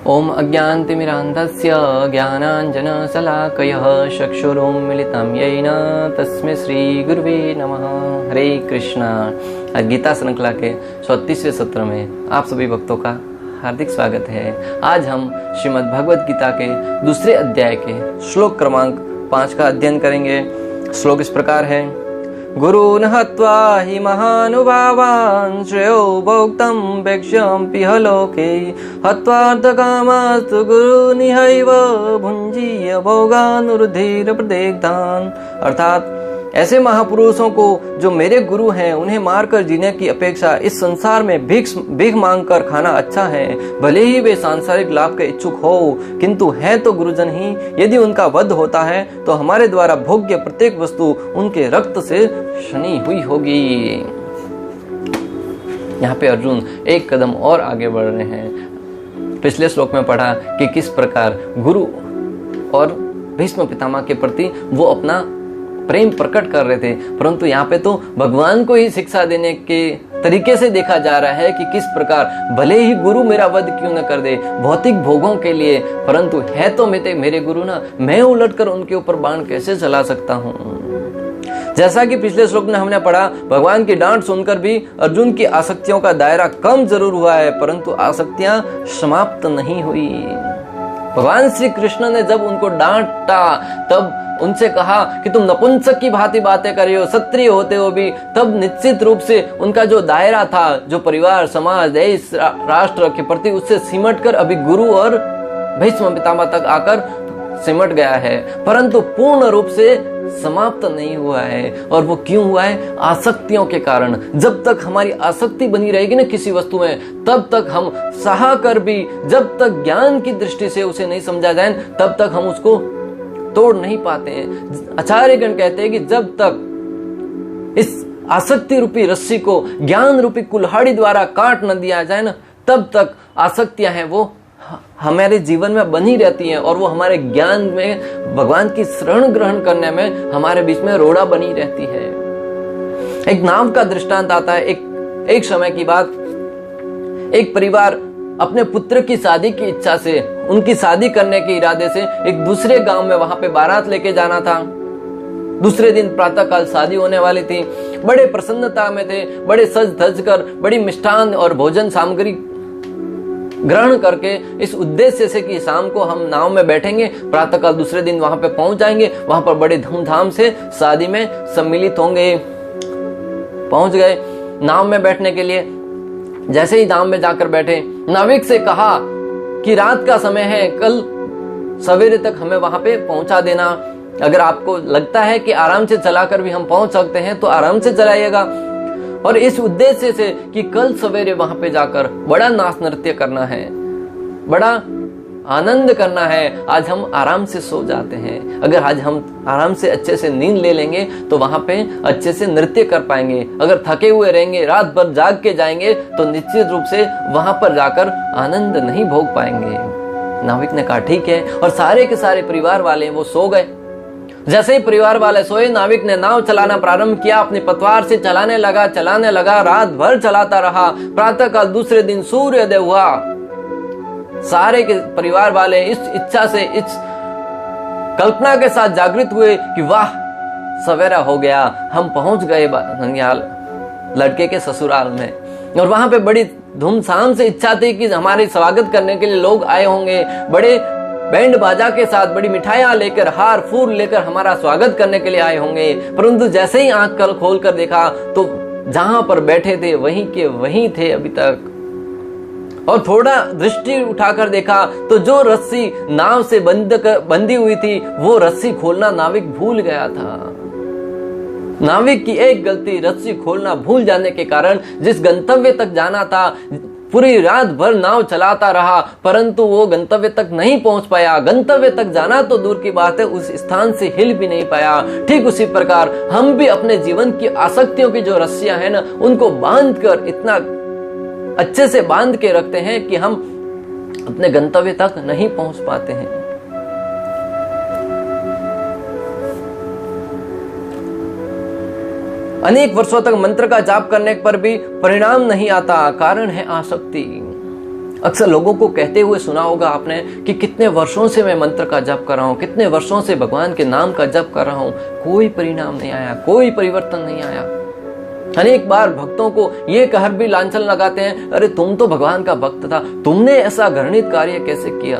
ओम अज्ञानतिमिरान्धस्य ज्ञानाञ्जनशलाकयः चक्षुरुन्मीलितं येन तस्मै श्रीगुरुवे नमः। हरे कृष्णा। गीता श्रृंखला के 34वें सत्र में आप सभी भक्तों का हार्दिक स्वागत है। आज हम श्रीमद् भगवद गीता के दूसरे अध्याय के श्लोक क्रमांक 5 का अध्ययन करेंगे। श्लोक इस प्रकार है। गुरून् हत्वा हि महानुभावान् श्रेयो भोक्तुं वेक्ष्यम्पिह लोके हत्वार्थकामास्तु गुरूनिहैव भुञ्जीय भोगानुरुधिरप्रदिग्धान्। अर्थात ऐसे महापुरुषों को जो मेरे गुरु हैं उन्हें मारकर जीने की अपेक्षा इस संसार में भीख मांगकर खाना अच्छा है, भले ही वे सांसारिक लाभ के इच्छुक हो, किंतु है तो गुरुजन ही। यदि उनका वध होता है तो हमारे द्वारा भोग्य प्रत्येक वस्तु उनके रक्त से शनी हुई होगी। यहाँ पे अर्जुन एक कदम और आगे बढ़ रहे हैं। पिछले श्लोक में पढ़ा कि किस प्रकार गुरु और भीष्म पितामह के प्रति वो अपना प्रेम प्रकट कर रहे थे, परंतु यहाँ पे तो भगवान को ही शिक्षा देने के तरीके से देखा जा रहा है कि किस प्रकार भले ही गुरु मेरा वध क्यों न कर दे भौतिक भोगों के लिए, परंतु है तो मेरे गुरु ना, मैं उलटकर उनके ऊपर बाण कैसे चला सकता हूँ। जैसा कि पिछले श्लोक में हमने पढ़ा, भगवान की डांट सुनकर भी अर्जुन की आसक्तियों का दायरा कम जरूर हुआ है, परंतु आसक्तियां समाप्त नहीं हुई। भगवान श्री कृष्ण ने जब उनको डांटा तब उनसे कहा कि तुम नपुंसक की भांति बातें कर रहे हो, क्षत्रिय होते हो भी, तब निश्चित रूप से उनका जो दायरा था, जो परिवार समाज देश राष्ट्र के प्रति, उससे सिमट कर अभी गुरु और भीष्म पितामह तक आकर सिमट गया है, परंतु पूर्ण रूप से समाप्त नहीं हुआ है। और वो क्यों हुआ है? आसक्तियों के कारण। जब तक हमारी आसक्ति बनी रहेगी ना किसी वस्तु में, तब तक हम सहा कर भी, जब तक ज्ञान की दृष्टि से उसे नहीं समझा जाए, तब तक हम उसको तोड़ नहीं पाते हैं। आचार्यगण कहते हैं कि जब तक इस आसक्ति रूपी रस्सी को ज्ञान रूपी कुल्हाड़ी द्वारा काट न दिया जाए ना, तब तक आसक्तियां हैं वो हमारे जीवन में बनी रहती हैं और वो हमारे ज्ञान में, भगवान की शरण ग्रहण करने में हमारे बीच में रोड़ा बनी रहती है। एक नाम का दृष्टांत आता है। एक समय की बात, एक परिवार अपने पुत्र की शादी की इच्छा से, उनकी शादी करने के इरादे से एक दूसरे गांव में वहां पे बारात लेके जाना था। दूसरे दिन प्रातःकाल शादी होने वाली थी। बड़े प्रसन्नता में थे, बड़े सज धज कर, बड़ी मिष्ठान और भोजन सामग्री ग्रहण करके इस उद्देश्य से कि शाम को हम नाव में बैठेंगे, प्रातःकाल दूसरे दिन वहां पे पहुंच जाएंगे, वहां पर बड़े धूमधाम से शादी में सम्मिलित होंगे। पहुंच गए नाव में बैठने के लिए। जैसे ही नाव में जाकर बैठे, नाविक से कहा कि रात का समय है, कल सवेरे तक हमें वहां पे पहुंचा देना। अगर आपको लगता है कि आराम से चलाकर भी हम पहुंच सकते हैं तो आराम से चलाइएगा। और इस उद्देश्य से कि कल सवेरे वहां पे जाकर बड़ा नाच नृत्य करना है, बड़ा आनंद करना है। आज हम आराम से सो जाते हैं। अगर आज हम आराम से अच्छे से नींद ले लेंगे तो वहां पे अच्छे से नृत्य कर पाएंगे। अगर थके हुए रहेंगे, रात भर जाग के जाएंगे, तो निश्चित रूप से वहां पर जाकर आनंद नहीं भोग पाएंगे। नाविक ने कहा ठीक है, और सारे के सारे परिवार वाले वो सो गए। जैसे ही परिवार वाले सोए, नाविक ने नाव चलाना प्रारंभ किया। अपनी पतवार से चलाने लगा, रात भर चलाता रहा। प्रातःकाल दूसरे दिन सूर्योदय हुआ। सारे के परिवार वाले इस इच्छा से, इस कल्पना के साथ जागृत हुए कि वाह, सवेरा हो गया, हम पहुंच गए ननिहाल लड़के के ससुराल में। और वहां पे बड़ी धूमधाम से इच्छा थी कि हमारे स्वागत करने के लिए लोग आए होंगे, बड़े बैंड बाजा के साथ, बड़ी मिठाइयां लेकर, हार फूल लेकर हमारा स्वागत करने के लिए आए होंगे। परंतु जैसे ही आंख खोल कर देखा तो जहां पर बैठे थे वहीं के वहीं थे अभी तक। और थोड़ा दृष्टि उठाकर देखा तो जो रस्सी नाव से बंधी हुई थी, वो रस्सी खोलना नाविक भूल गया था। नाविक की एक गलती, रस्सी खोलना भूल जाने के कारण जिस गंतव्य तक जाना था, पूरी रात भर नाव चलाता रहा, परंतु वो गंतव्य तक नहीं पहुंच पाया। गंतव्य तक जाना तो दूर की बात है, उस स्थान से हिल भी नहीं पाया। ठीक उसी प्रकार हम भी अपने जीवन की आसक्तियों की जो रस्सियां हैं ना, उनको बांध कर, इतना अच्छे से बांध के रखते हैं कि हम अपने गंतव्य तक नहीं पहुंच पाते हैं। अनेक वर्षों तक मंत्र का जाप करने पर भी परिणाम नहीं आता। कारण है आसक्ति। अक्सर लोगों को कहते हुए सुना होगा आपने कि कितने वर्षों से मैं मंत्र का जप कर रहा हूं, कितने वर्षों से भगवान के नाम का जप कर रहा हूं, कोई परिणाम नहीं आया, कोई परिवर्तन नहीं आया। अनेक बार भक्तों को ये कहर भी लांछन लगाते हैं, अरे तुम तो भगवान का भक्त था, तुमने ऐसा घृणित कार्य कैसे किया?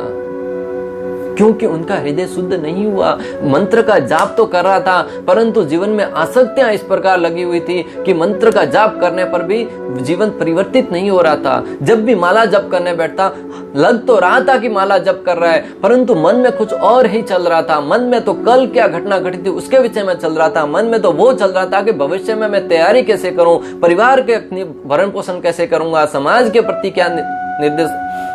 क्योंकि उनका हृदय शुद्ध नहीं हुआ। मंत्र का जाप तो कर रहा था, परंतु जीवन में आसक्तियां इस प्रकार लगी हुई थी कि मंत्र का जाप करने पर भी जीवन परिवर्तित नहीं हो रहा था। जब भी माला जप करने बैठता, लग तो रहा था कि माला जप कर रहा है, परंतु मन में कुछ और ही चल रहा था। मन में तो कल क्या घटना घटी थी उसके विषय में चल रहा था। मन में तो वो चल रहा था कि भविष्य में मैं तैयारी कैसे करूं, परिवार के भरण पोषण कैसे करूंगा, समाज के प्रति क्या निर्देश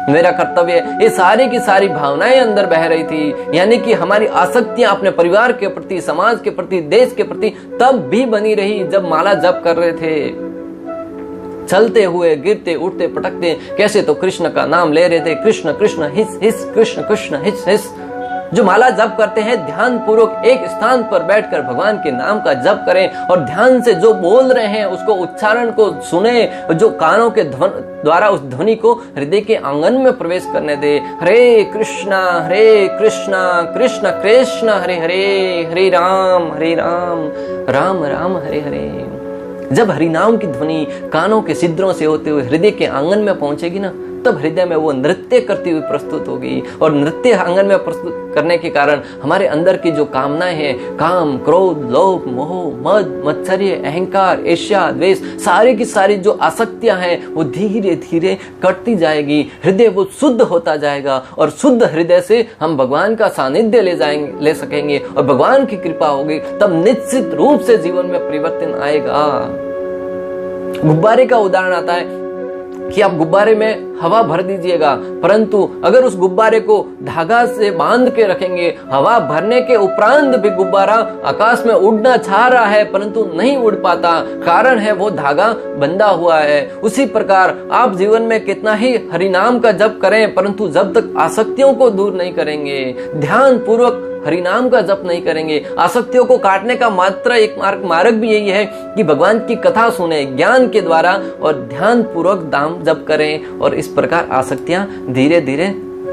मेरा कर्तव्य है। ये सारी की सारी भावनाएं अंदर बह रही थी। यानी कि हमारी आसक्तियां अपने परिवार के प्रति, समाज के प्रति, देश के प्रति तब भी बनी रही जब माला जप कर रहे थे। चलते हुए, गिरते, उठते, पटकते, कैसे तो कृष्ण का नाम ले रहे थे, कृष्ण कृष्ण हिस हिस, कृष्ण कृष्ण हिस हिस। जो माला जप करते हैं, ध्यान पूर्वक एक स्थान पर बैठकर भगवान के नाम का जप करें और ध्यान से जो बोल रहे हैं उसको, उच्चारण को सुने, जो कानों के द्वारा उस ध्वनि को हृदय के आंगन में प्रवेश करने दे। हरे कृष्णा कृष्ण कृष्ण हरे हरे, हरे राम राम राम हरे हरे। जब हरिनाम की ध्वनि कानों के छिद्रों से होते हुए हृदय के आंगन में पहुंचेगी ना, तब हृदय में वो नृत्य करती हुई प्रस्तुत होगी। और नृत्य आंगन में प्रस्तुत करने के कारण हमारे अंदर की जो कामनाएं हैं, काम, क्रोध, लोभ, मोह, मद, मत्सर्य, अहंकार, ईर्ष्या, द्वेष, सारी की सारी जो आसक्तियां हैं वो धीरे धीरे कटती जाएगी। हृदय वो शुद्ध होता जाएगा और शुद्ध हृदय से हम भगवान का सानिध्य ले सकेंगे और भगवान की कृपा होगी। तब निश्चित रूप से जीवन में परिवर्तन आएगा। गुब्बारे का उदाहरण आता है कि आप गुब्बारे में हवा भर दीजिएगा, परंतु अगर उस गुब्बारे को धागा से बांध के रखेंगे, हवा भरने के उपरांत भी गुब्बारा आकाश में उड़ना चाह रहा है परंतु नहीं उड़ पाता, कारण है वो धागा बंधा हुआ है। उसी प्रकार आप जीवन में कितना ही हरिनाम का जप करें, परंतु जब तक आसक्तियों को दूर नहीं करेंगे, ध्यान पूर्वक हरिनाम का जप नहीं करेंगे, आसक्तियों को काटने का मात्र एक मार्ग भी यही है कि भगवान की कथा सुने ज्ञान के द्वारा और ध्यान पूर्वक नाम जप करें, और इस प्रकार आसक्तियां धीरे धीरे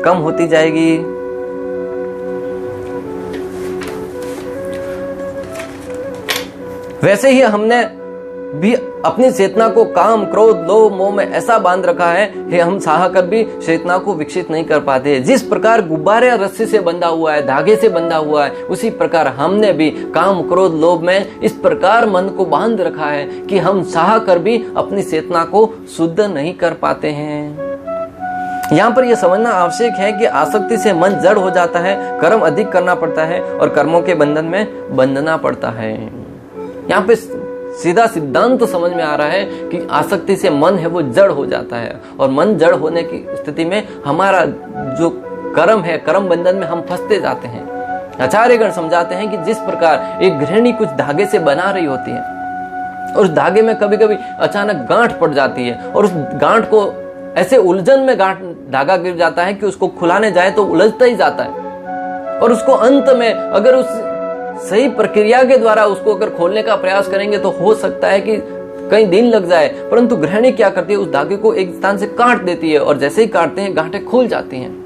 कम होती जाएगी। वैसे ही हमने भी अपनी चेतना को काम, क्रोध, लोभ, मोह में ऐसा बांध रखा है हम चाह कर भी चेतना को विकसित नहीं कर पाते। जिस प्रकार गुब्बारे रस्सी से बंधा हुआ है, धागे से बंधा हुआ है, उसी प्रकार हमने भी काम, क्रोध, लोभ में इस प्रकार मन को बांध रखा है कि हम चाह कर भी अपनी चेतना को शुद्ध नहीं कर पाते हैं। यहाँ पर यह समझना आवश्यक है कि आसक्ति से मन जड़ हो जाता है, कर्म अधिक करना पड़ता है और कर्मों के बंधन में बंधना पड़ता है। यहाँ पे सीधा सिद्धांत तो समझ में आ रहा है कि आसक्ति से मन है वो जड़ हो जाता है, और मन जड़ होने की स्थिति में हमारा जो कर्म है, कर्म बंधन में हम फंसते जाते हैं। आचार्यगण समझाते हैं कि जिस प्रकार एक गृहिणी कुछ धागे से बना रही होती है और उस धागे में कभी कभी अचानक गांठ पड़ जाती है और उस गांठ को ऐसे उलझन में धागा गिर जाता है कि उसको खुलाने जाए तो उलझता ही जाता है, और उसको अंत में अगर उस सही प्रक्रिया के द्वारा उसको अगर खोलने का प्रयास करेंगे तो हो सकता है कि कई दिन लग जाए, परंतु गृहिणी क्या करती है, उस धागे को एक स्थान से काट देती है और जैसे ही काटते हैं गांठें खुल जाती हैं,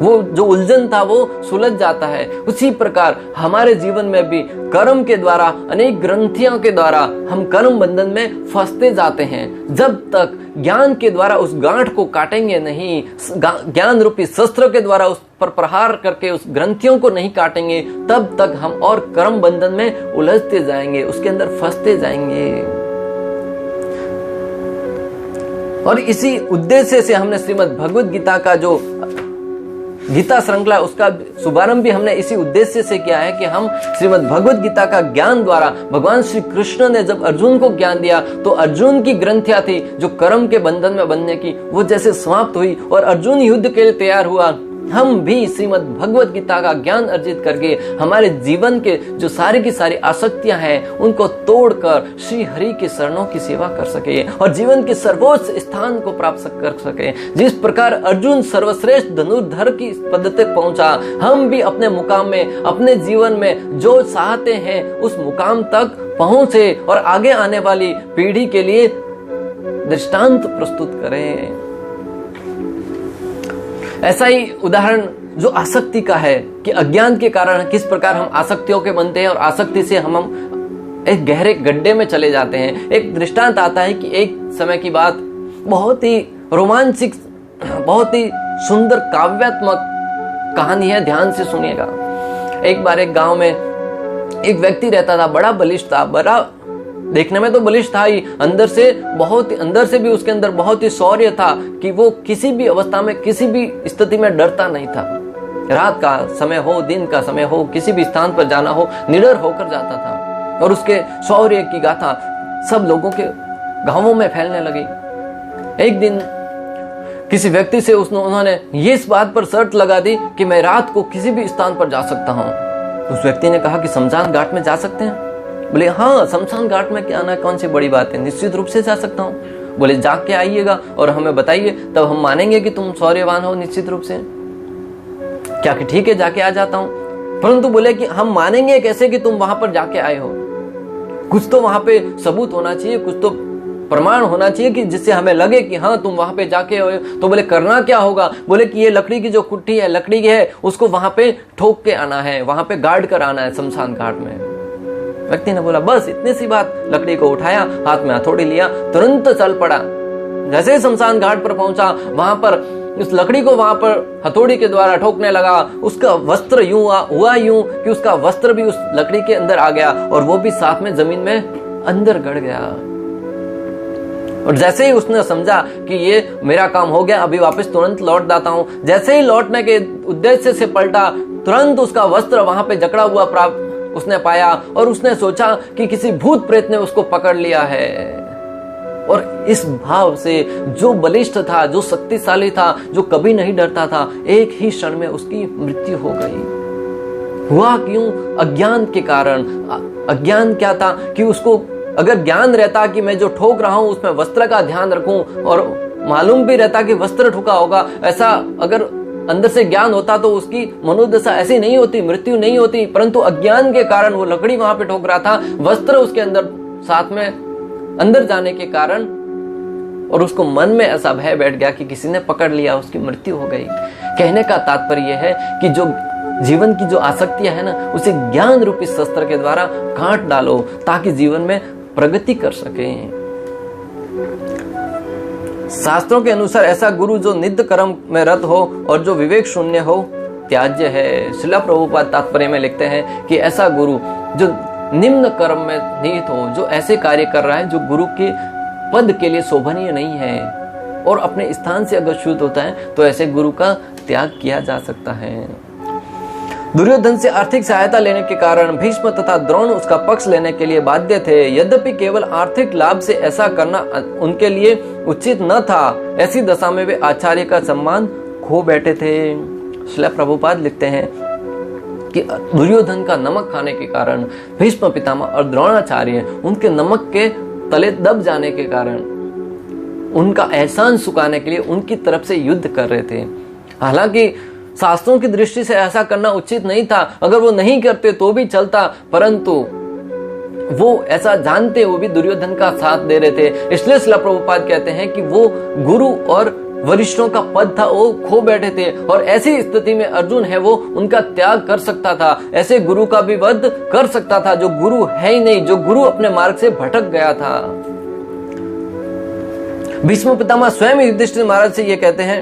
वो जो उलझन था वो सुलझ जाता है। उसी प्रकार हमारे जीवन में भी कर्म के द्वारा, अनेक ग्रंथियों के द्वारा हम कर्म बंधन में फंसते जाते हैं। जब तक ज्ञान के द्वारा उस गांठ को काटेंगे नहीं, ज्ञान रूपी शस्त्र के द्वारा उस पर प्रहार करके उस ग्रंथियों को नहीं काटेंगे, तब तक हम और कर्म बंधन में उलझते जाएंगे, उसके अंदर फंसते जाएंगे। और इसी उद्देश्य से हमने श्रीमद् भगवद गीता का जो गीता श्रृंखला, उसका शुभारंभ भी हमने इसी उद्देश्य से किया है कि हम श्रीमद् भगवद गीता का ज्ञान द्वारा, भगवान श्री कृष्ण ने जब अर्जुन को ज्ञान दिया तो अर्जुन की ग्रंथियां थी जो कर्म के बंधन में बंधने की, वो जैसे समाप्त हुई और अर्जुन युद्ध के लिए तैयार हुआ। हम भी श्रीमद् भगवद गीता का ज्ञान अर्जित करके हमारे जीवन के जो सारी की सारी आसक्तियां हैं उनको तोड़कर श्री हरि के शरणों की सेवा कर सके और जीवन के सर्वोच्च स्थान को प्राप्त कर सके। जिस प्रकार अर्जुन सर्वश्रेष्ठ धनुर्धर की पद तक पहुंचा, हम भी अपने मुकाम में, अपने जीवन में जो चाहते हैं उस मुकाम तक पहुंचे और आगे आने वाली पीढ़ी के लिए दृष्टांत प्रस्तुत करें। ऐसा ही उदाहरण जो आसक्ति का है कि अज्ञान के कारण किस प्रकार हम आसक्तियों के बनते हैं और आसक्ति से हम एक गहरे गड्ढे में चले जाते हैं। एक दृष्टांत आता है कि एक समय की बात, बहुत ही रोमांचिक, बहुत ही सुंदर काव्यात्मक कहानी है, ध्यान से सुनिएगा। एक बार एक गांव में एक व्यक्ति रहता था, बड़ा बलिष्ठ था, बड़ा देखने में तो बलिष्ठ था ही, अंदर से भी उसके अंदर बहुत ही शौर्य था कि वो किसी भी अवस्था में, किसी भी स्थिति में डरता नहीं था। रात का समय हो, दिन का समय हो, किसी भी स्थान पर जाना हो, निडर होकर जाता था और उसके शौर्य की गाथा सब लोगों के गांवों में फैलने लगी। एक दिन किसी व्यक्ति से उन्होंने ये इस बात पर शर्त लगा दी कि मैं रात को किसी भी स्थान पर जा सकता हूँ। उस व्यक्ति ने कहा कि शमशान घाट में जा सकते हैं? बोले हाँ, शमशान घाट में क्या आना, कौन सी बड़ी बात है, निश्चित रूप से जा सकता हूँ। बोले जाके आइएगा और हमें बताइए, तब हम मानेंगे कि तुम शौर्यवान हो निश्चित रूप से। क्या कि ठीक है, जाके आ जाता हूँ। परंतु बोले कि हम मानेंगे कैसे कि तुम वहां पर जाके आए हो? कुछ तो वहां पे सबूत होना चाहिए, कुछ तो प्रमाण होना चाहिए कि जिससे हमें लगे कि हाँ तुम वहां पे जाके आए हो। तो बोले करना क्या होगा? बोले कि ये लकड़ी की जो कुट्टी है, लकड़ी की है, उसको वहां पे ठोक के आना है, वहां पे गाड़ कर आना है शमशान घाट में। व्यक्ति ने बोला बस इतनी सी बात। लकड़ी को उठाया, हाथ में हथौड़ी लिया, तुरंत चल पड़ा। जैसे ही शमशान घाट पर पहुंचा, वहां पर उस लकड़ी को वहां पर हथौड़ी के द्वारा ठोकने लगा। उसका वस्त्र हुआ यूं कि उसका वस्त्र भी उस लकड़ी के अंदर आ गया और वो भी साथ में जमीन में अंदर गड़ गया। और जैसे ही उसने समझा कि ये मेरा काम हो गया, अभी वापस तुरंत लौट जाता हूं, जैसे ही लौटने के उद्देश्य से पलटा, तुरंत उसका वस्त्र वहां पे जकड़ा हुआ प्राप्त उसने पाया और उसने सोचा कि किसी भूत प्रेत ने उसको पकड़ लिया है। और इस भाव से जो बलिष्ठ था, जो शक्तिशाली था, जो कभी नहीं डरता था, एक ही क्षण में उसकी मृत्यु हो गई। हुआ क्यों? अज्ञान के कारण। अज्ञान क्या था कि उसको अगर ज्ञान रहता कि मैं जो ठोक रहा हूं उसमें वस्त्र का ध्यान रखूं, और मालूम भी रहता कि वस्त्र ठुका होगा, ऐसा अगर अंदर से ज्ञान होता तो उसकी मनोदशा ऐसी नहीं होती, मृत्यु नहीं होती। परंतु अज्ञान के कारण वो लकड़ी वहां पे ठोक रहा था, वस्त्र उसके अंदर साथ में अंदर जाने के कारण, और उसको मन में ऐसा भय बैठ गया कि किसी ने पकड़ लिया, उसकी मृत्यु हो गई। कहने का तात्पर्य यह है कि जो जीवन की जो आसक्तियां है ना, उसे ज्ञान रूपी शस्त्र के द्वारा काट डालो ताकि जीवन में प्रगति कर सके। शास्त्रों के अनुसार ऐसा गुरु जो नित्य कर्म में रत हो और जो विवेक शून्य हो त्याज्य है। श्रील प्रभुपाद तात्पर्य में लिखते हैं कि ऐसा गुरु जो निम्न कर्म में निहित हो, जो ऐसे कार्य कर रहा है जो गुरु के पद के लिए शोभनीय नहीं है और अपने स्थान से अगर च्युत होता है तो ऐसे गुरु का त्याग किया जा सकता है। दुर्योधन से आर्थिक सहायता लेने के कारण भीष्म तथा द्रोण उसका पक्ष लेने के लिए बाध्य थे। यद्यपि केवल आर्थिक लाभ से ऐसा करना उनके लिए उचित न था, ऐसी दशा में वे आचार्य का सम्मान खो बैठे थे। श्रील प्रभुपाद लिखते हैं कि दुर्योधन का नमक खाने के कारण भीष्म पितामह और द्रोणाचार्य उनके नमक के तले दब जाने के कारण उनका एहसान चुकाने के लिए उनकी तरफ से युद्ध कर रहे थे। हालांकि शास्त्रों की दृष्टि से ऐसा करना उचित नहीं था, अगर वो नहीं करते तो भी चलता, परंतु वो ऐसा जानते हुए भी दुर्योधन का साथ दे रहे थे। इसलिए श्रील प्रभुपाद कहते हैं कि वो गुरु और वरिष्ठों का पद था, वो खो बैठे थे, और ऐसी स्थिति में अर्जुन है वो उनका त्याग कर सकता था, ऐसे गुरु का भी वध कर सकता था जो गुरु है ही नहीं, जो गुरु अपने मार्ग से भटक गया था। भीष्म पितामह स्वयं युधिष्ठिर महाराज से ये कहते हैं,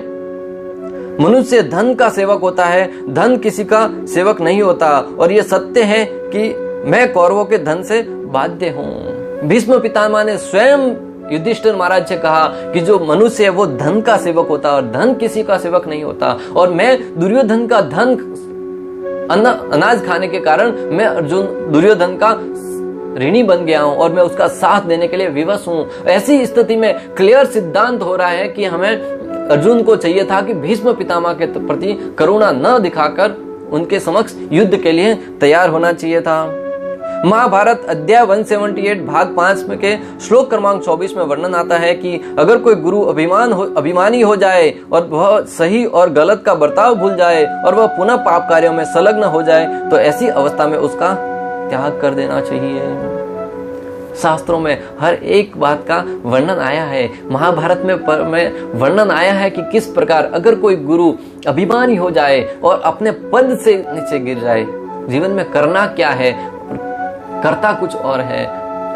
मनुष्य धन का सेवक होता है, धन किसी का सेवक नहीं होता, और यह सत्य है कि मैं कौरवों के धन से बाध्य हूं। भीष्म पितामह ने स्वयं युधिष्ठिर महाराज से कहा कि जो मनुष्य है वो धन का सेवक होता है और धन किसी का सेवक नहीं होता, और मैं दुर्योधन का धन अनाज खाने के कारण मैं अर्जुन दुर्योधन का ऋणी बन गया हूं और मैं उसका साथ देने के लिए विवश हूं। ऐसी स्थिति में क्लियर सिद्धांत हो रहा है कि हमें अर्जुन को चाहिए था कि भीष्म पितामह के प्रति करुणा न दिखाकर उनके समक्ष युद्ध के लिए तैयार होना चाहिए था। महाभारत अध्याय 178 भाग 5 में के श्लोक क्रमांक 24 में वर्णन आता है कि अगर कोई गुरु अभिमानी हो जाए और वह सही और गलत का बर्ताव भूल जाए और वह पुनः पाप कार्यों में संलग्न हो जाए तो ऐसी अवस्था में उसका त्याग कर देना चाहिए। शास्त्रों में हर एक बात का वर्णन आया है। महाभारत में वर्णन आया है कि किस प्रकार अगर कोई गुरु अभिमानी हो जाए और अपने पद से नीचे गिर जाए, जीवन में करना क्या है, करता कुछ और है,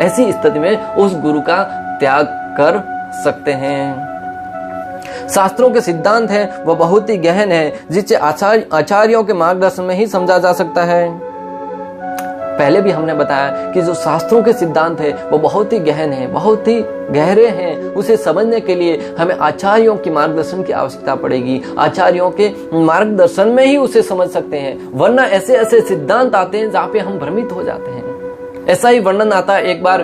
ऐसी स्थिति में उस गुरु का त्याग कर सकते हैं। शास्त्रों के सिद्धांत हैं वो बहुत ही गहन है, जिसे आचार्यों के मार्गदर्शन में ही समझा जा सकता है। पहले भी हमने बताया कि जो शास्त्रों के सिद्धांत है वो बहुत ही गहन है, बहुत ही गहरे हैं। उसे समझने के लिए हमें आचार्यों के मार्गदर्शन की आवश्यकता पड़ेगी। आचार्यों के मार्गदर्शन में ही उसे समझ सकते हैं, वरना ऐसे ऐसे सिद्धांत आते हैं जहां पे हम भ्रमित हो जाते हैं। ऐसा ही वर्णन आता है, एक बार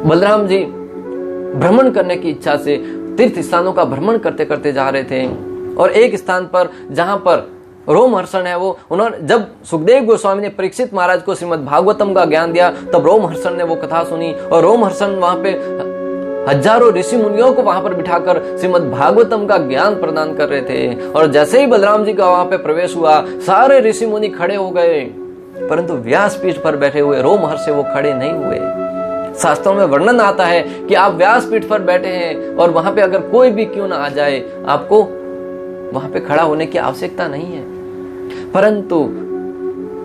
बलराम जी भ्रमण करने की इच्छा से तीर्थ स्थानों का भ्रमण करते करते जा रहे थे, और एक स्थान पर जहां पर रोमहर्षण है वो, उन्होंने जब सुखदेव गोस्वामी ने परीक्षित महाराज को श्रीमद् भागवतम का ज्ञान दिया, तब रोमहर्षण ने वो कथा सुनी, और रोमहर्षण वहां पे हजारों ऋषि मुनियों को वहां पर बिठाकर श्रीमद् भागवतम का ज्ञान प्रदान कर रहे थे। और जैसे ही बलराम जी का वहां पे प्रवेश हुआ, सारे ऋषि मुनि खड़े हो गए, परंतु व्यासपीठ पर बैठे हुए रोमहर्षि वो खड़े नहीं हुए। शास्त्रों में वर्णन आता है कि आप व्यासपीठ पर बैठे हैं और वहां पे अगर कोई भी क्यों ना आ जाए, आपको वहां पे खड़ा होने की आवश्यकता नहीं है। परंतु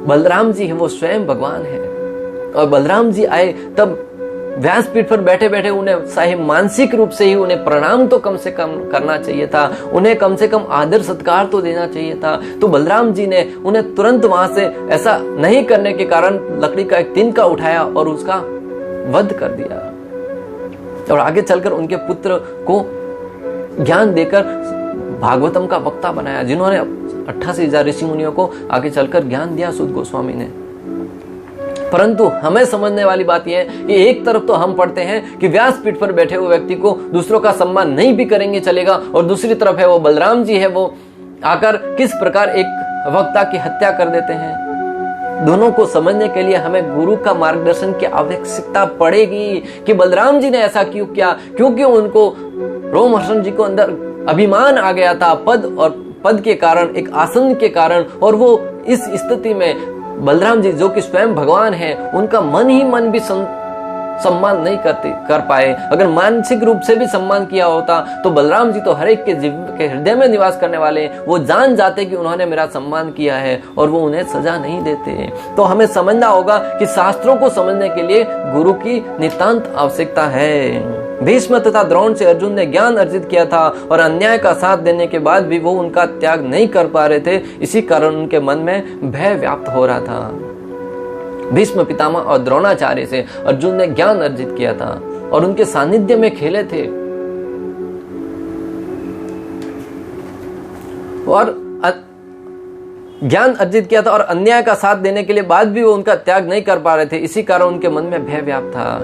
बलराम जी है वो स्वयं भगवान है, और बलराम जी आए तब व्यासपीठ पर बैठे बैठे उन्हें चाहे मानसिक रूप से ही उन्हें प्रणाम तो कम से कम करना चाहिए था, उन्हें कम से कम आदर सत्कार तो देना चाहिए था। तो बलराम जी ने उन्हें तुरंत वहां से ऐसा नहीं करने के कारण लकड़ी का एक तिनका उठाया और उसका वध कर दिया, और आगे चलकर उनके पुत्र को ज्ञान देकर भागवतम का वक्ता बनाया, जिन्होंने 88,000 ऋषि मुनियों को आगे चलकर ज्ञान दिया सूत गोस्वामी ने। परंतु हमें समझने वाली बात यह है कि एक तरफ तो हम पढ़ते हैं कि व्यासपीठ पर बैठे हुए व्यक्ति को दूसरों का सम्मान नहीं भी करेंगे चलेगा, और दूसरी तरफ है वो बलराम जी है वो आकर किस प्रकार एक वक्ता की हत्या कर देते हैं। दोनों को समझने के लिए हमें गुरु का मार्गदर्शन की आवश्यकता पड़ेगी कि बलराम जी ने ऐसा क्यों किया, क्योंकि उनको रोमहर्षण जी को अंदर अभिमान आ गया था, पद के कारण, एक आसन के कारण, और वो इस स्थिति में बलराम जी जो कि स्वयं भगवान है, उनका मन ही मन भी सम्मान नहीं कर पाए। अगर मानसिक रूप से भी सम्मान किया होता तो बलराम जी तो हर एक के जीव के हृदय में निवास करने वाले, वो जान जाते कि उन्होंने मेरा सम्मान किया है, और वो उन्हें सजा नहीं देते। तो हमें समझना होगा कि शास्त्रों को समझने के लिए गुरु की नितांत आवश्यकता है। भीष्म तथा द्रोण से अर्जुन ने ज्ञान अर्जित किया था, और अन्याय का साथ देने के बाद भी वो उनका त्याग नहीं कर पा रहे थे, इसी कारण उनके मन में भय व्याप्त हो रहा था। भीष्म पितामह और द्रोणाचार्य से अर्जुन ने ज्ञान अर्जित किया था और उनके सानिध्य में खेले थे, और ज्ञान अर्जित किया था, और अन्याय का साथ देने के लिए बाद भी वो उनका त्याग नहीं कर पा रहे थे, इसी कारण उनके मन में भय व्याप्त था।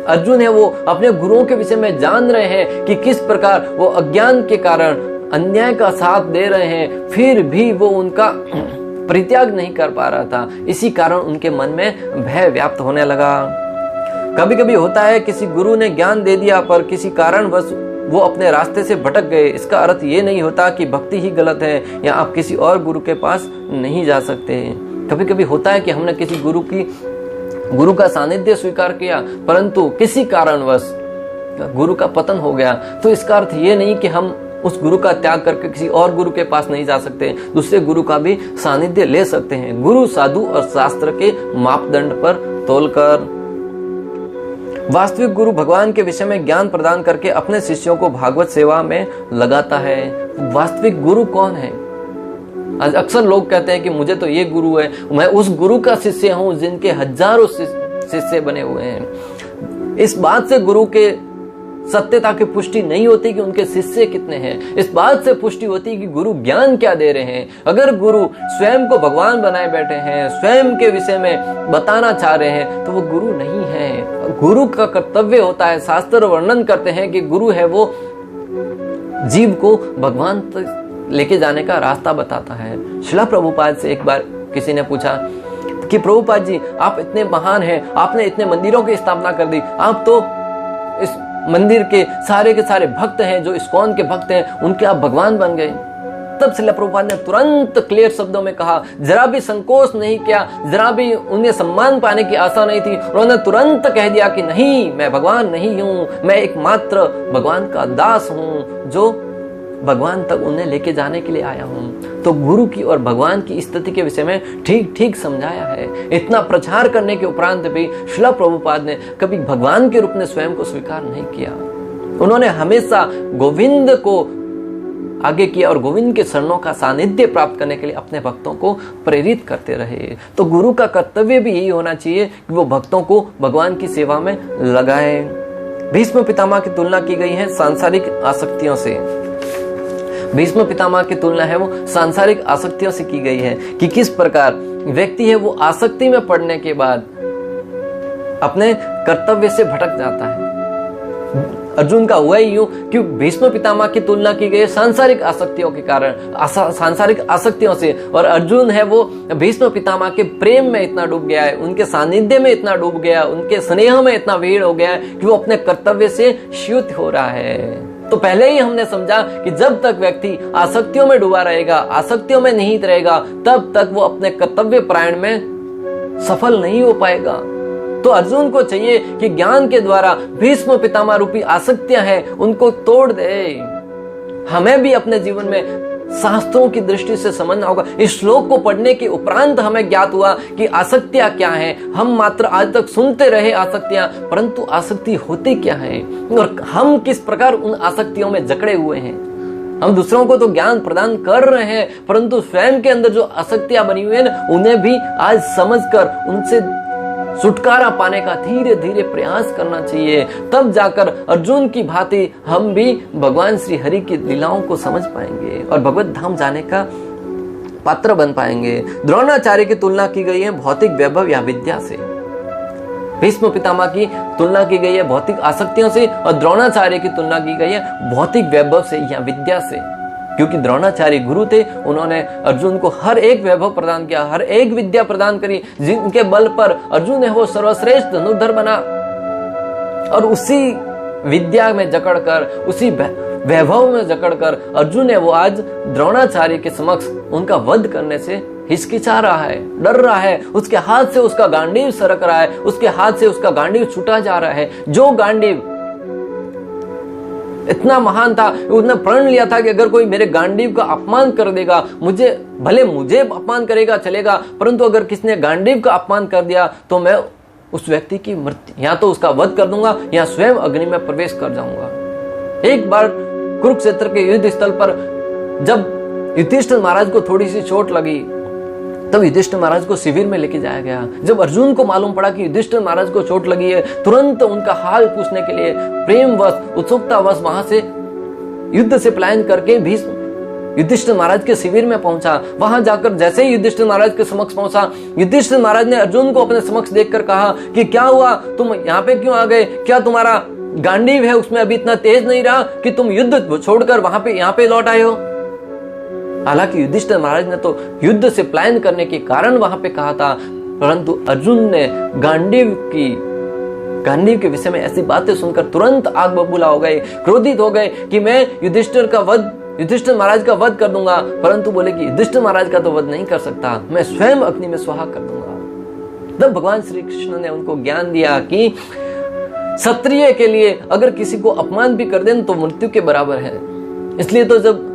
अर्जुन है वो अपने गुरुओं के विषय में जान रहे हैं कि किस प्रकार वो अज्ञान के कारण अन्याय का साथ दे रहे हैं, फिर भी वो उनका परित्याग नहीं कर पा रहा था, इसी कारण उनके मन में भय व्याप्त होने लगा। कभी कभी होता है किसी गुरु ने ज्ञान दे दिया पर किसी कारणवश वो अपने रास्ते से भटक गए, इसका अर्थ ये नहीं होता कि भक्ति ही गलत है या आप किसी और गुरु के पास नहीं जा सकते। कभी कभी होता है कि हमने किसी गुरु का सानिध्य स्वीकार किया, परंतु किसी कारणवश गुरु का पतन हो गया, तो इसका अर्थ ये नहीं कि हम उस गुरु का त्याग करके किसी और गुरु के पास नहीं जा सकते, दूसरे गुरु का भी सानिध्य ले सकते हैं, गुरु साधु और शास्त्र के मापदंड पर तोलकर। वास्तविक गुरु भगवान के विषय में ज्ञान प्रदान करके अपने शिष्यों को भागवत सेवा में लगाता है। वास्तविक गुरु कौन है? आज अक्सर लोग कहते हैं कि मुझे तो ये गुरु है, मैं उस गुरु का शिष्य हूं जिनके हजारों शिष्य बने हुए हैं। इस बात से गुरु के सत्यता की पुष्टि नहीं होती कि उनके शिष्य कितने हैं, इस बात से पुष्टि होती है कि गुरु ज्ञान क्या दे रहे हैं। अगर गुरु स्वयं को भगवान बनाए बैठे हैं, स्वयं के विषय में बताना चाह रहे हैं, तो वो गुरु नहीं है। गुरु का कर्तव्य होता है, शास्त्र वर्णन करते हैं कि गुरु है वो जीव को भगवान तक लेके जाने का रास्ता बताता है। श्रील प्रभुपाद से एक बार किसी ने पूछा कि प्रभुपाद जी आप इतने महान हैं, आपने इतने मंदिरों की स्थापना कर दी, आप तो इस मंदिर के सारे भक्त हैं, जो इस्कॉन के भक्त हैं, उनके आप भगवान बन गए। तब श्रील प्रभुपाद ने तुरंत क्लियर शब्दों में कहा, जरा भी संकोच नहीं किया, जरा भी उन्हें सम्मान पाने की आशा नहीं थी। उन्होंने तुरंत कह दिया कि नहीं, मैं भगवान नहीं हूं, मैं एकमात्र भगवान का दास हूं जो भगवान तक उन्हें लेके जाने के लिए आया हूं। तो गुरु की और भगवान की स्थिति के विषय में ठीक ठीक समझाया है। इतना प्रचार करने के उपरांत भी श्रील प्रभुपाद ने कभी भगवान के रूप में स्वयं को स्वीकार नहीं किया। उन्होंने हमेशा गोविंद को आगे किया और गोविंद के शरणों का सानिध्य प्राप्त करने के लिए अपने भक्तों को प्रेरित करते रहे। तो गुरु का कर्तव्य भी यही होना चाहिए कि वो भक्तों को भगवान की सेवा में लगाए। भीष्म पितामह की तुलना की गई है सांसारिक आसक्तियों से। भीष्म पितामह की तुलना है वो सांसारिक आसक्तियों से की गई है कि किस प्रकार व्यक्ति है वो आसक्ति में पड़ने के बाद अपने कर्तव्य से भटक जाता है। अर्जुन का हुआ ही यूं कि भीष्म पितामह की तुलना की गई है सांसारिक आसक्तियों के कारण, सांसारिक आसक्तियों से, और अर्जुन है वो भीष्म पितामह के प्रेम में इतना डूब गया है, उनके सानिध्य में इतना डूब गया, उनके स्नेह में इतना वीड़ हो गया है कि वो अपने कर्तव्य से च्युत हो रहा है। तो पहले ही हमने समझा कि जब तक व्यक्ति आसक्तियों में डूबा रहेगा, आसक्तियों में निहित रहेगा, तब तक वो अपने कर्तव्य परायण में सफल नहीं हो पाएगा। तो अर्जुन को चाहिए कि ज्ञान के द्वारा भीष्म पितामह रूपी आसक्तियां हैं उनको तोड़ दे। हमें भी अपने जीवन में शास्त्रों की दृष्टि से समझना होगा। इस श्लोक को पढ़ने के उपरांत हमें ज्ञात हुआ कि आसक्तियां क्या हैं। हम मात्र आज तक सुनते रहे आसक्तियां, परंतु आसक्ति होती क्या है और हम किस प्रकार उन आसक्तियों में जकड़े हुए हैं। हम दूसरों को तो ज्ञान प्रदान कर रहे हैं, परंतु स्वयं के अंदर जो आसक्तियां बनी हुई है उन्हें भी आज समझकर उनसे छुटकारा पाने का धीरे धीरे प्रयास करना चाहिए। तब जाकर अर्जुन की भांति हम भी भगवान श्री हरि की लीलाओं को समझ पाएंगे और भगवत धाम जाने का पात्र बन पाएंगे। द्रोणाचार्य की तुलना की गई है भौतिक वैभव या विद्या से। भीष्म पितामह की तुलना की गई है भौतिक आसक्तियों से और द्रोणाचार्य की तुलना की गई है भौतिक वैभव से या विद्या से। क्योंकि द्रोणाचार्य गुरु थे, उन्होंने अर्जुन को हर एक वैभव प्रदान किया, हर एक विद्या प्रदान करी, जिनके बल पर अर्जुन है वो सर्वश्रेष्ठ धनुर्धर बना। और उसी विद्या में जकड़कर, उसी वैभव में जकड़कर अर्जुन है वो आज द्रोणाचार्य के समक्ष उनका वध करने से हिचकिचा रहा है, डर रहा है। उसके हाथ से उसका गांडीव सरक रहा है, उसके हाथ से उसका गांडीव छूटा जा रहा है। जो गांडीव इतना महान था, उसने प्रण लिया था कि अगर कोई मेरे गांडीव का अपमान कर देगा, मुझे अपमान करेगा चलेगा, परंतु अगर किसने गांडीव का अपमान कर दिया तो मैं उस व्यक्ति की मृत्यु या तो उसका वध कर दूंगा या स्वयं अग्नि में प्रवेश कर जाऊंगा। एक बार कुरुक्षेत्र के युद्ध स्थल पर जब युधिष्ठिर महाराज को थोड़ी सी चोट लगी, तब युधिष्ठिर महाराज को शिविर में लेके जाया गया। जब अर्जुन को मालूम पड़ा कि युधिष्ठिर महाराज को चोट लगी है, तुरंत उनका हाल पूछने के लिए प्रेमवश, उत्सुकतावश वहां से युद्ध से पलायन करके भीष्म युधिष्ठिर महाराज के शिविर में पहुंचा। वहां जाकर जैसे ही युधिष्ठिर महाराज के समक्ष पहुंचा, युधिष्ठिर महाराज ने अर्जुन को अपने समक्ष देखकर कहा कि क्या हुआ, तुम यहाँ पे क्यों आ गए? क्या तुम्हारा गांडीव है उसमें अभी इतना तेज नहीं रहा कि तुम युद्ध छोड़कर यहाँ पे लौट आए हो? हालांकि युधिष्ठिर महाराज ने तो युद्ध से पलायन करने के कारण वहां पे कहा था, परंतु अर्जुन ने गांडीव के विषय में ऐसी बातें सुनकर तुरंत आग बबूला हो गए, क्रोधित हो गए कि मैं युधिष्ठिर महाराज का वध कर दूंगा। परंतु बोले कि युधिष्ठिर महाराज का तो वध नहीं कर सकता, मैं स्वयं अग्नि में स्वाहा कर दूंगा। तब भगवान श्री कृष्ण ने उनको ज्ञान दिया कि क्षत्रिय के लिए अगर किसी को अपमान भी कर दें तो मृत्यु के बराबर है। इसलिए तो जब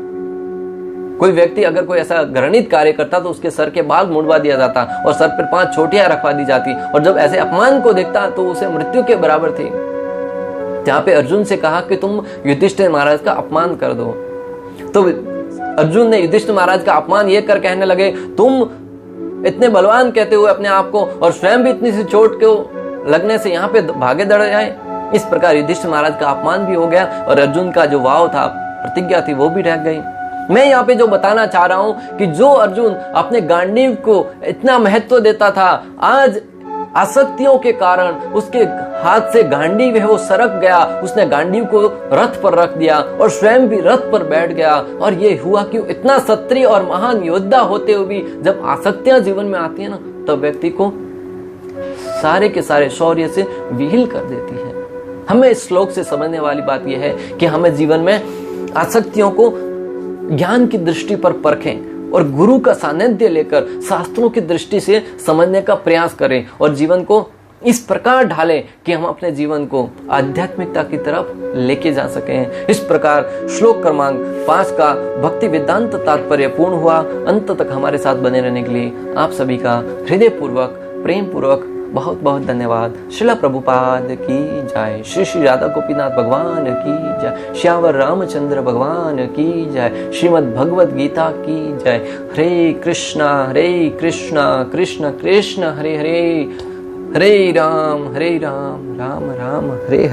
कोई व्यक्ति अगर कोई ऐसा घृणित कार्य करता तो उसके सर के बाल मुड़वा दिया जाता और सर पर 5 चोटियां रखवा दी जाती, और जब ऐसे अपमान को देखता तो उसे मृत्यु के बराबर थी। जहां पे अर्जुन से कहा कि तुम युधिष्ठिर महाराज का अपमान कर दो, तो अर्जुन ने युधिष्ठिर महाराज का अपमान ये कर कहने लगे, तुम इतने बलवान कहते हुए अपने आप को और स्वयं भी इतनी सी चोट को लगने से यहाँ पे भागे दौड़ जाए। इस प्रकार युधिष्ठिर महाराज का अपमान भी हो गया और अर्जुन का जो वाव था, प्रतिज्ञा थी, वो भी रह गई। मैं यहाँ पे जो बताना चाह रहा हूं कि जो अर्जुन अपने गांडीव को इतना महत्व देता था, आज आसक्तियों के कारण उसके हाथ से गांडीव है वो सरक गया। उसने गांडीव को रथ पर रख दिया और स्वयं भी रथ पर बैठ गया। और ये हुआ क्यों? इतना क्षत्रिय और महान योद्धा होते हुए भी जब आसक्तियां जीवन में आती है ना, तब व्यक्ति को सारे के सारे शौर्य से विहील कर देती है। हमें इस श्लोक से समझने वाली बात यह है कि हमें जीवन में आसक्तियों को ज्ञान की दृष्टि पर परखें और गुरु का सानिध्य लेकर शास्त्रों की दृष्टि से समझने का प्रयास करें और जीवन को इस प्रकार ढालें कि हम अपने जीवन को आध्यात्मिकता की तरफ लेके जा सकें। इस प्रकार श्लोक क्रमांक 5 का भक्ति वेदांत तात्पर्य पूर्ण हुआ। अंत तक हमारे साथ बने रहने के लिए आप सभी का हृदय पूर्वक प्रेम पूर्वक बहुत बहुत धन्यवाद। श्रील प्रभुपाद की जय। श्री श्री राधा गोपीनाथ भगवान की जय। श्यावर रामचंद्र भगवान की जय। श्रीमद् भगवद गीता की जय। हरे कृष्णा कृष्ण कृष्ण हरे हरे, हरे राम राम राम हरे